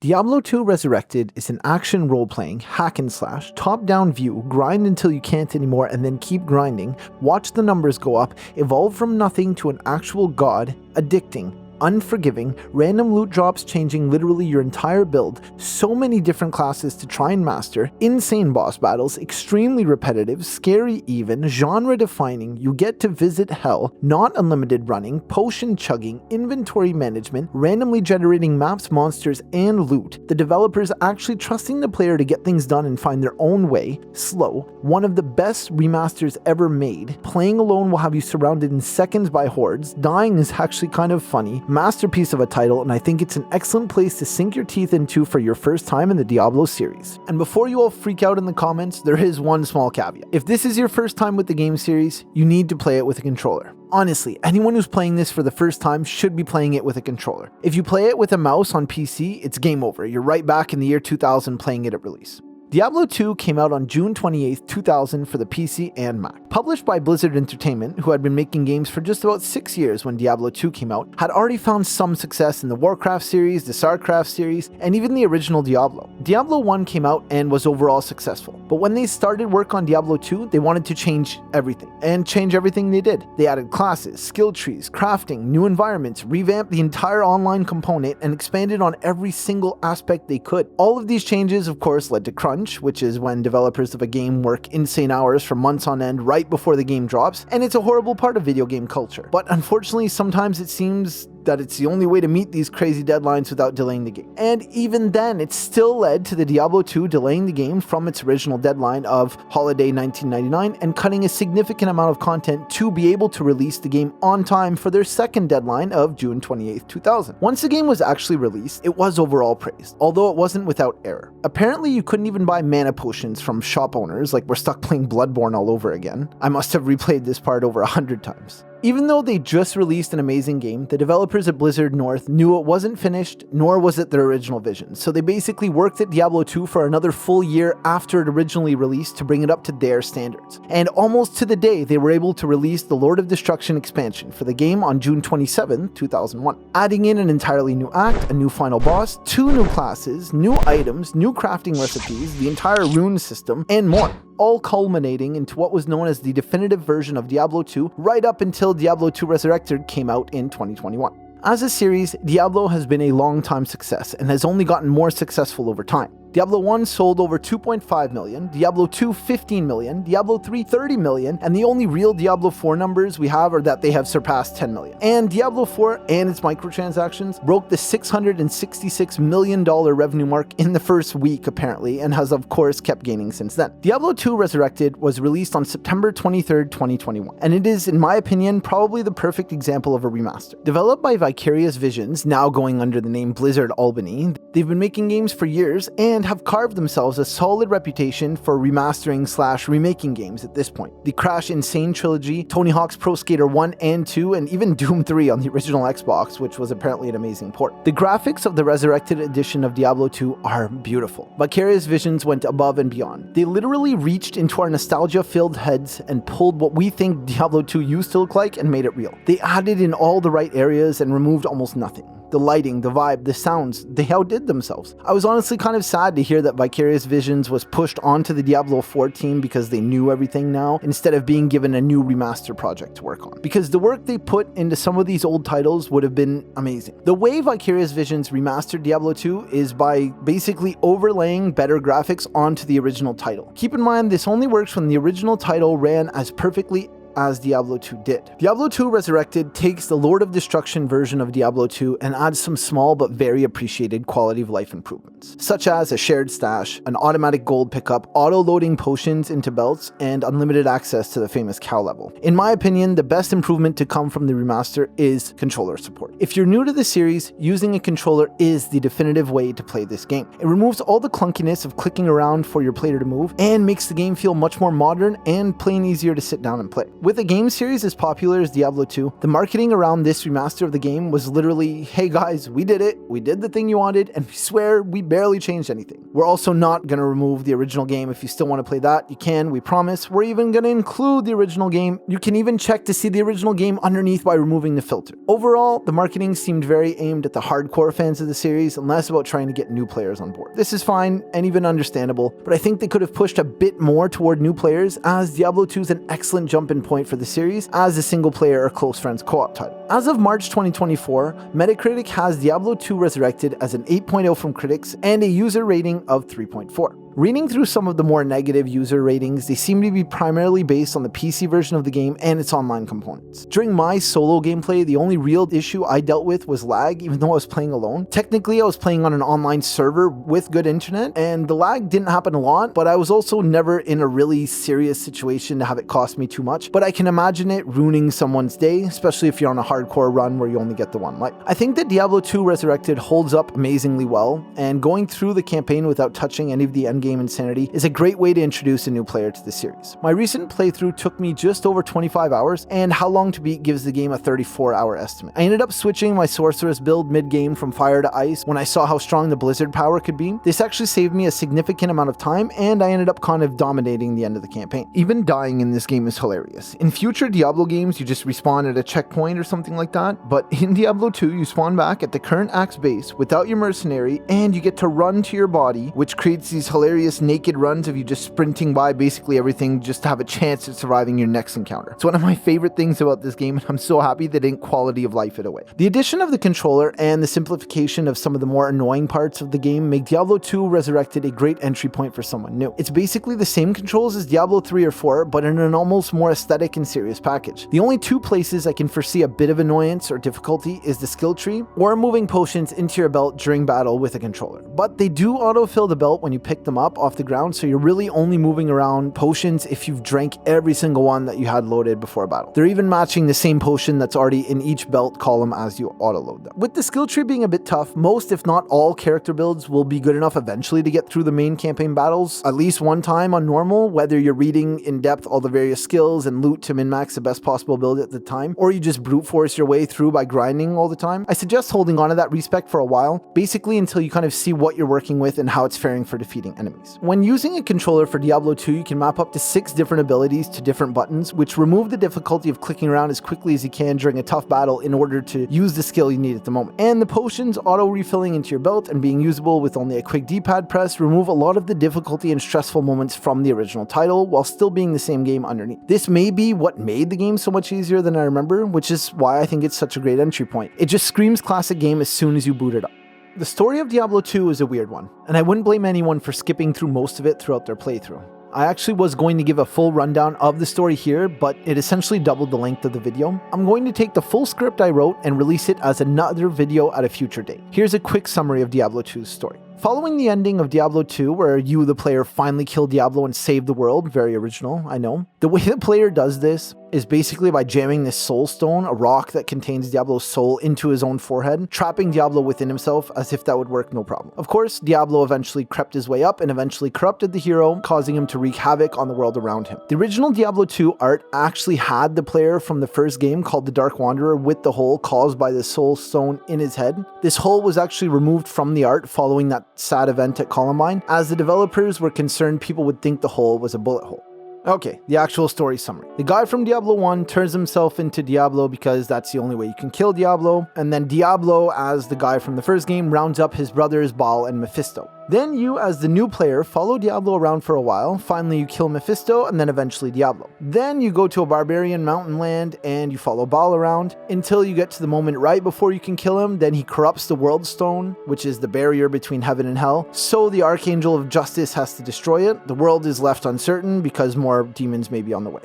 Diablo 2 Resurrected is an action role-playing, hack-and-slash, top-down view, grind until you can't anymore and then keep grinding, watch the numbers go up, evolve from nothing to an actual god, addicting, unforgiving, random loot drops changing literally your entire build, so many different classes to try and master, insane boss battles, extremely repetitive, scary even, genre defining, you get to visit hell, not unlimited running, potion chugging, inventory management, randomly generating maps, monsters, and loot, the developers actually trusting the player to get things done and find their own way, slow, one of the best remasters ever made, playing alone will have you surrounded in seconds by hordes, dying is actually kind of funny, masterpiece of a title, and I think it's an excellent place to sink your teeth into for your first time in the Diablo series. And before you all freak out in the comments, there is one small caveat. If this is your first time with the game series, you need to play it with a controller. Honestly, anyone who's playing this for the first time should be playing it with a controller. If you play it with a mouse on PC, it's game over. You're right back in the year 2000 playing it at release. Diablo 2 came out on June 28, 2000 for the PC and Mac. Published by Blizzard Entertainment, who had been making games for just about 6 years when Diablo 2 came out, had already found some success in the Warcraft series, the StarCraft series, and even the original Diablo. Diablo 1 came out and was overall successful, but when they started work on Diablo 2, they wanted to change everything, and change everything they did. They added classes, skill trees, crafting, new environments, revamped the entire online component, and expanded on every single aspect they could. All of these changes, of course, led to crunch, which is when developers of a game work insane hours for months on end right before the game drops, and it's a horrible part of video game culture. But unfortunately, sometimes it seems that it's the only way to meet these crazy deadlines without delaying the game. And even then, it still led to the Diablo 2 delaying the game from its original deadline of holiday 1999 and cutting a significant amount of content to be able to release the game on time for their second deadline of June 28, 2000. Once the game was actually released, it was overall praised, although it wasn't without error. Apparently, you couldn't even buy mana potions from shop owners, like we're stuck playing Bloodborne all over again. I must have replayed this part over 100 times. Even though they just released an amazing game, the developers at Blizzard North knew it wasn't finished, nor was it their original vision. So they basically worked at Diablo 2 for another full year after it originally released to bring it up to their standards. And almost to the day, they were able to release the Lord of Destruction expansion for the game on June 27, 2001, adding in an entirely new act, a new final boss, 2 new classes, new items, new crafting recipes, the entire rune system, and more, all culminating into what was known as the definitive version of Diablo 2 right up until Diablo 2 Resurrected came out in 2021. As a series, Diablo has been a long-time success and has only gotten more successful over time. Diablo 1 sold over 2.5 million, Diablo 2 15 million, Diablo 3 30 million, and the only real Diablo 4 numbers we have are that they have surpassed 10 million. And Diablo 4 and its microtransactions broke the $666 million revenue mark in the first week apparently, and has of course kept gaining since then. Diablo 2 Resurrected was released on September 23, 2021, and it is, in my opinion, probably the perfect example of a remaster. Developed by Vicarious Visions, now going under the name Blizzard Albany, they've been making games for years and have carved themselves a solid reputation for remastering/remaking games at this point. The Crash Insane trilogy, Tony Hawk's Pro Skater 1 and 2, and even Doom 3 on the original Xbox, which was apparently an amazing port. The graphics of the Resurrected edition of Diablo 2 are beautiful. Vicarious Visions went above and beyond. They literally reached into our nostalgia-filled heads and pulled what we think Diablo 2 used to look like and made it real. They added in all the right areas and removed almost nothing. The lighting, the vibe, the sounds, they outdid themselves. I was honestly kind of sad to hear that Vicarious Visions was pushed onto the Diablo 4 team because they knew everything now, instead of being given a new remaster project to work on. Because the work they put into some of these old titles would have been amazing. The way Vicarious Visions remastered Diablo 2 is by basically overlaying better graphics onto the original title. Keep in mind, this only works when the original title ran as perfectly as Diablo 2 did. Diablo 2 Resurrected takes the Lord of Destruction version of Diablo 2 and adds some small but very appreciated quality of life improvements, such as a shared stash, an automatic gold pickup, auto-loading potions into belts, and unlimited access to the famous cow level. In my opinion, the best improvement to come from the remaster is controller support. If you're new to the series, using a controller is the definitive way to play this game. It removes all the clunkiness of clicking around for your player to move and makes the game feel much more modern and plain easier to sit down and play. With a game series as popular as Diablo 2, the marketing around this remaster of the game was literally, hey guys, we did it, we did the thing you wanted, and we swear we barely changed anything. We're also not going to remove the original game. If you still want to play that, you can, we promise. We're even going to include the original game. You can even check to see the original game underneath by removing the filter. Overall, the marketing seemed very aimed at the hardcore fans of the series and less about trying to get new players on board. This is fine and even understandable, but I think they could have pushed a bit more toward new players, as Diablo 2 is an excellent jump-in point for the series as a single-player or close friends co-op title. As of March 2024, Metacritic has Diablo 2 Resurrected as an 8.0 from critics and a user rating of 3.4. Reading through some of the more negative user ratings, they seem to be primarily based on the PC version of the game and its online components. During my solo gameplay, the only real issue I dealt with was lag, even though I was playing alone. Technically, I was playing on an online server with good internet, and the lag didn't happen a lot, but I was also never in a really serious situation to have it cost me too much. But I can imagine it ruining someone's day, especially if you're on a hardcore run where you only get the one life. I think that Diablo 2 Resurrected holds up amazingly well, and going through the campaign without touching any of the endgame insanity is a great way to introduce a new player to the series. My recent playthrough took me just over 25 hours, and How Long to Beat gives the game a 34-hour estimate. I ended up switching my sorceress build mid-game from fire to ice when I saw how strong the blizzard power could be. This actually saved me a significant amount of time, and I ended up kind of dominating the end of the campaign. Even dying in this game is hilarious. In future Diablo games, you just respawn at a checkpoint or something like that, but in Diablo 2, you spawn back at the current axe base without your mercenary, and you get to run to your body, which creates these hilarious naked runs of you just sprinting by basically everything just to have a chance at surviving your next encounter. It's one of my favorite things about this game, and I'm so happy they didn't quality of life it away. The addition of the controller and the simplification of some of the more annoying parts of the game make Diablo 2 Resurrected a great entry point for someone new. It's basically the same controls as Diablo 3 or 4, but in an almost more aesthetic and serious package. The only two places I can foresee a bit of annoyance or difficulty is the skill tree or moving potions into your belt during battle with a controller. But they do autofill the belt when you pick them up off the ground, so you're really only moving around potions if you've drank every single one that you had loaded before battle. They're even matching the same potion that's already in each belt column as you autoload them. With the skill tree being a bit tough, most if not all character builds will be good enough eventually to get through the main campaign battles at least one time on normal, whether you're reading in depth all the various skills and loot to min-max the best possible build at the time, or you just brute force your way through by grinding all the time. I suggest holding on to that respec for a while, basically until you kind of see what you're working with and how it's faring for defeating enemies. When using a controller for Diablo 2, you can map up to 6 different abilities to different buttons, which remove the difficulty of clicking around as quickly as you can during a tough battle in order to use the skill you need at the moment. And the potions auto-refilling into your belt and being usable with only a quick D-pad press remove a lot of the difficulty and stressful moments from the original title, while still being the same game underneath. This may be what made the game so much easier than I remember, which is why I think it's such a great entry point. It just screams classic game as soon as you boot it up. The story of Diablo 2 is a weird one, and I wouldn't blame anyone for skipping through most of it throughout their playthrough. I actually was going to give a full rundown of the story here, but it essentially doubled the length of the video. I'm going to take the full script I wrote and release it as another video at a future date. Here's a quick summary of Diablo 2's story. Following the ending of Diablo 2, where you, the player, finally kill Diablo and save the world, very original, I know. The way the player does this is basically by jamming this soul stone, a rock that contains Diablo's soul, into his own forehead, trapping Diablo within himself as if that would work no problem. Of course, Diablo eventually crept his way up and eventually corrupted the hero, causing him to wreak havoc on the world around him. The original Diablo 2 art actually had the player from the first game called the Dark Wanderer with the hole caused by the soul stone in his head. This hole was actually removed from the art following that sad event at Columbine, as the developers were concerned people would think the hole was a bullet hole. Okay, the actual story summary. The guy from Diablo 1 turns himself into Diablo because that's the only way you can kill Diablo, and then Diablo, as the guy from the first game, rounds up his brothers Baal and Mephisto. Then you, as the new player, follow Diablo around for a while. Finally, you kill Mephisto and then eventually Diablo. Then you go to a barbarian mountain land and you follow Baal around until you get to the moment right before you can kill him. Then he corrupts the World Stone, which is the barrier between heaven and hell. So the Archangel of Justice has to destroy it. The world is left uncertain because more demons may be on the way.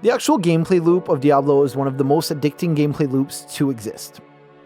The actual gameplay loop of Diablo is one of the most addicting gameplay loops to exist.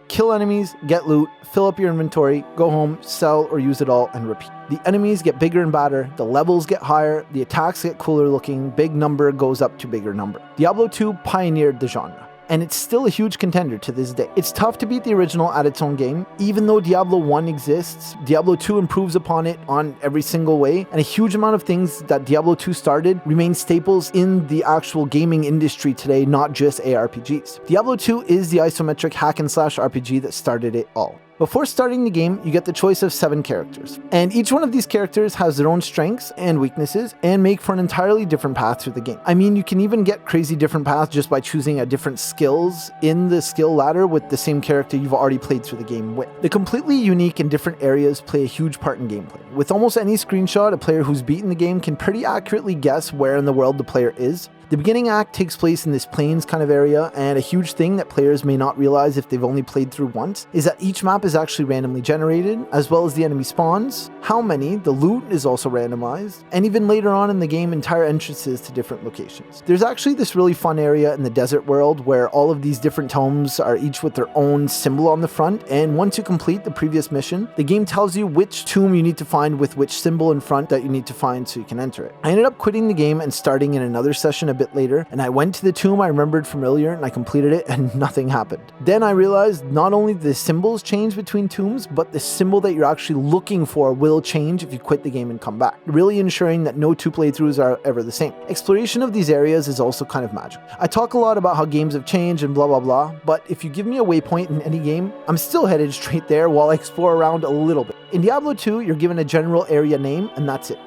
Kill enemies, get loot, fill up your inventory, go home, sell or use it all, and repeat. The enemies get bigger and badder, the levels get higher, the attacks get cooler looking, big number goes up to bigger number. Diablo 2 pioneered the genre. and it's still a huge contender to this day. It's tough to beat the original at its own game. Even though Diablo 1 exists, Diablo 2 improves upon it on every single way, and a huge amount of things that Diablo 2 started remain staples in the actual gaming industry today, not just ARPGs. Diablo 2 is the isometric hack and slash RPG that started it all. Before starting the game, you get the choice of 7 characters, and each one of these characters has their own strengths and weaknesses and make for an entirely different path through the game. I mean, you can even get crazy different paths just by choosing a different skills in the skill ladder with the same character you've already played through the game with. The completely unique and different areas play a huge part in gameplay. With almost any screenshot, a player who's beaten the game can pretty accurately guess where in the world the player is. The beginning act takes place in this plains kind of area, and a huge thing that players may not realize if they've only played through once is that each map is actually randomly generated, as well as the enemy spawns, how many, the loot is also randomized, and even later on in the game, entire entrances to different locations. There's actually this really fun area in the desert world where all of these different tomes are each with their own symbol on the front, and once you complete the previous mission, the game tells you which tomb you need to find with which symbol in front that you need to find so you can enter it. I ended up quitting the game and starting in another session a bit later, and I went to the tomb I remembered from earlier and I completed it and nothing happened. Then I realized not only the symbols change between tombs, but the symbol that you're actually looking for will change if you quit the game and come back, really ensuring that no 2 playthroughs are ever the same. Exploration of these areas is also kind of magic. I talk a lot about how games have changed and blah blah blah, but if you give me a waypoint in any game, I'm still headed straight there while I explore around a little bit. In Diablo 2, you're given a general area name and that's it.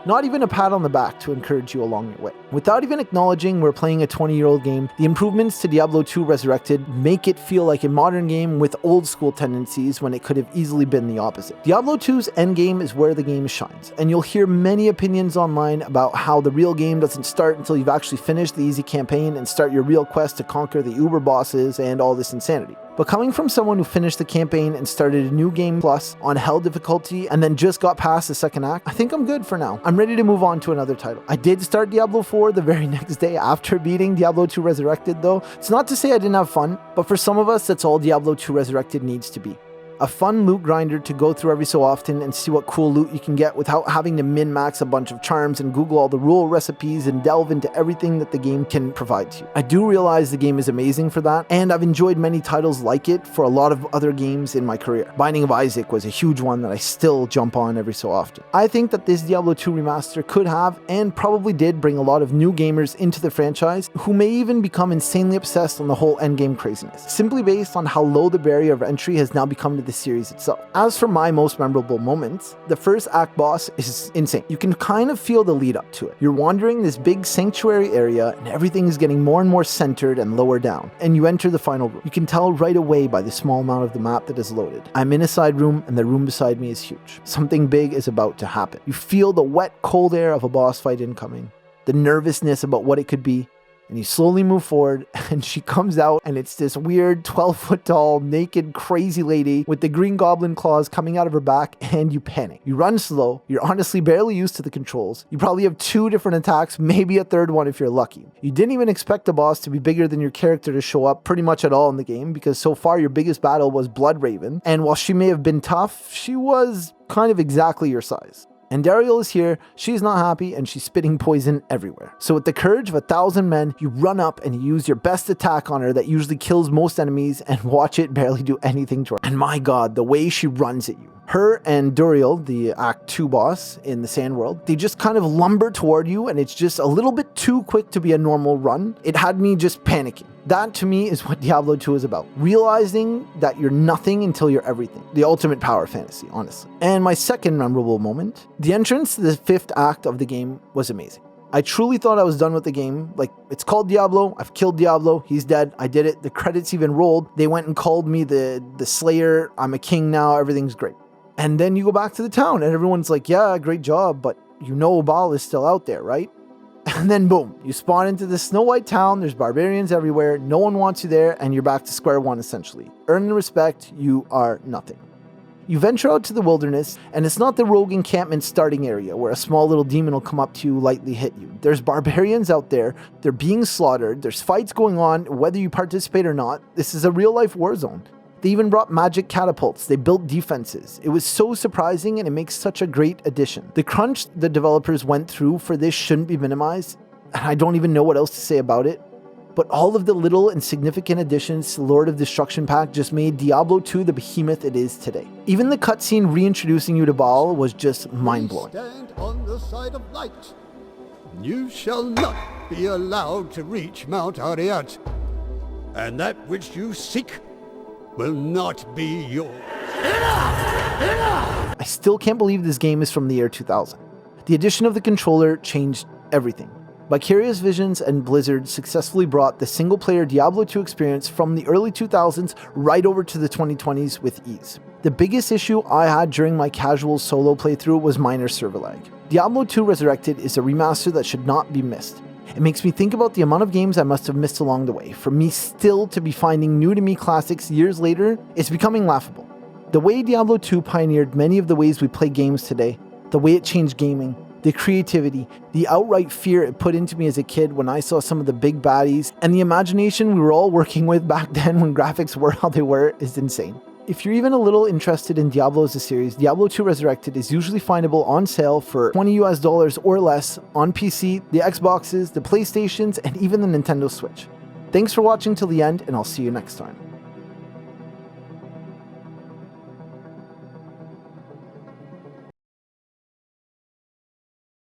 Not even a pat on the back to encourage you along your way. Without even acknowledging we're playing a 20-year-old game, the improvements to Diablo 2 Resurrected make it feel like a modern game with old school tendencies when it could have easily been the opposite. Diablo 2's endgame is where the game shines, and you'll hear many opinions online about how the real game doesn't start until you've actually finished the easy campaign and start your real quest to conquer the uber bosses and all this insanity. But coming from someone who finished the campaign and started a new game plus on hell difficulty and then just got past the second act, I think I'm good for now. I'm ready to move on to another title. I did start Diablo 4 the very next day after beating Diablo 2 Resurrected though. It's not to say I didn't have fun, but for some of us that's all Diablo 2 Resurrected needs to be. A fun loot grinder to go through every so often and see what cool loot you can get without having to min-max a bunch of charms and Google all the rule recipes and delve into everything that the game can provide to you. I do realize the game is amazing for that, and I've enjoyed many titles like it for a lot of other games in my career. Binding of Isaac was a huge one that I still jump on every so often. I think that this Diablo 2 remaster could have, and probably did, bring a lot of new gamers into the franchise who may even become insanely obsessed on the whole endgame craziness, simply based on how low the barrier of entry has now become to the series itself. As for my most memorable moments, the first act boss is insane. You can kind of feel the lead up to it. You're wandering this big sanctuary area and everything is getting more and more centered and lower down, and you enter the final room. You can tell right away by the small amount of the map that is loaded. I'm in a side room and the room beside me is huge. Something big is about to happen. You feel the wet, cold air of a boss fight incoming, the nervousness about what it could be, and you slowly move forward and she comes out and it's this weird 12-foot tall, naked, crazy lady with the green goblin claws coming out of her back, and you panic. You run slow. You're honestly barely used to the controls. You probably have 2 different attacks, maybe a third one if you're lucky. You didn't even expect the boss to be bigger than your character to show up pretty much at all in the game, because so far your biggest battle was Bloodraven, and while she may have been tough, she was kind of exactly your size. And Dariel is here, she's not happy, and she's spitting poison everywhere. So with the courage of 1,000 men, you run up and you use your best attack on her that usually kills most enemies and watch it barely do anything to her. And my god, the way she runs at you. Her and Duriel, the Act 2 boss in the Sand World, they just kind of lumber toward you, and it's just a little bit too quick to be a normal run. It had me just panicking. That to me is what Diablo 2 is about. Realizing that you're nothing until you're everything. The ultimate power fantasy, honestly. And my second memorable moment, the entrance to the 5th act of the game was amazing. I truly thought I was done with the game. Like, it's called Diablo, I've killed Diablo, he's dead, I did it, the credits even rolled, they went and called me the Slayer, I'm a king now, everything's great. And then you go back to the town and everyone's like, yeah, great job, but you know Baal is still out there, right? And then boom, you spawn into the Snow White town, there's barbarians everywhere, no one wants you there, and you're back to square one essentially. Earn the respect, you are nothing. You venture out to the wilderness, and it's not the rogue encampment starting area where a small little demon will come up to you, lightly hit you. There's barbarians out there, they're being slaughtered, there's fights going on, whether you participate or not. This is a real life war zone. They even brought magic catapults, they built defenses. It was so surprising, and it makes such a great addition. The crunch the developers went through for this shouldn't be minimized, and I don't even know what else to say about it. but all of the little and significant additions to Lord of Destruction pack just made Diablo 2 the behemoth it is today. Even the cutscene reintroducing you to Baal was just mind-blowing. Stand on the side of light. You shall not be allowed to reach Mount Ariat, and that which you seek will not be yours. I still can't believe this game is from the year 2000. The addition of the controller changed everything. Vicarious Visions and Blizzard successfully brought the single-player Diablo 2 experience from the early 2000s right over to the 2020s with ease. The biggest issue I had during my casual solo playthrough was minor server lag. Diablo 2 Resurrected is a remaster that should not be missed. It makes me think about the amount of games I must have missed along the way. For me still to be finding new-to-me classics years later, it's becoming laughable. The way Diablo 2 pioneered many of the ways we play games today, the way it changed gaming, the creativity, the outright fear it put into me as a kid when I saw some of the big baddies, and the imagination we were all working with back then when graphics were how they were is insane. If you're even a little interested in Diablo as a series, Diablo 2 Resurrected is usually findable on sale for $20 or less on PC, the Xboxes, the PlayStations, and even the Nintendo Switch. Thanks for watching till the end, and I'll see you next time.